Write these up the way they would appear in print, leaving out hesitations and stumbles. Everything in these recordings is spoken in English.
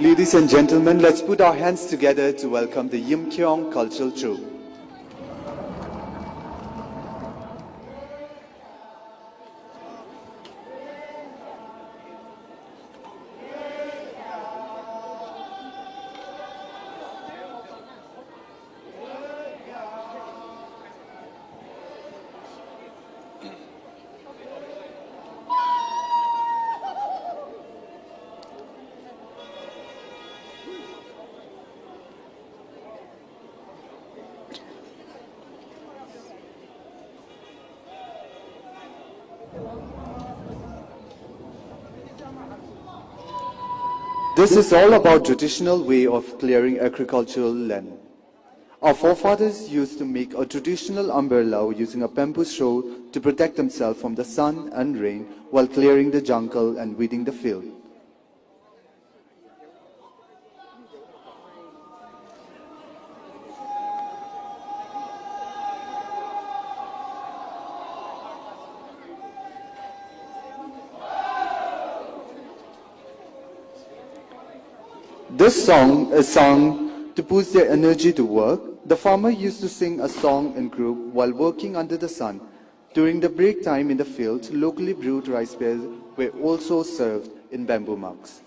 Ladies and gentlemen, let's put our hands together to welcome the Yimkhiung cultural troupe. This is all about traditional way of clearing agricultural land. Our forefathers used to make a traditional umbrella using a bamboo straw to protect themselves from the sun and rain while clearing the jungle and weeding the field. This song is sung to boost their energy to work. The farmer used to sing a song in group while working under the sun. During the break time in the fields, locally brewed rice beers were also served in bamboo mugs.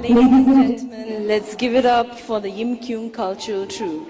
Ladies and gentlemen, let's give it up for the Yimkhiung cultural troupe.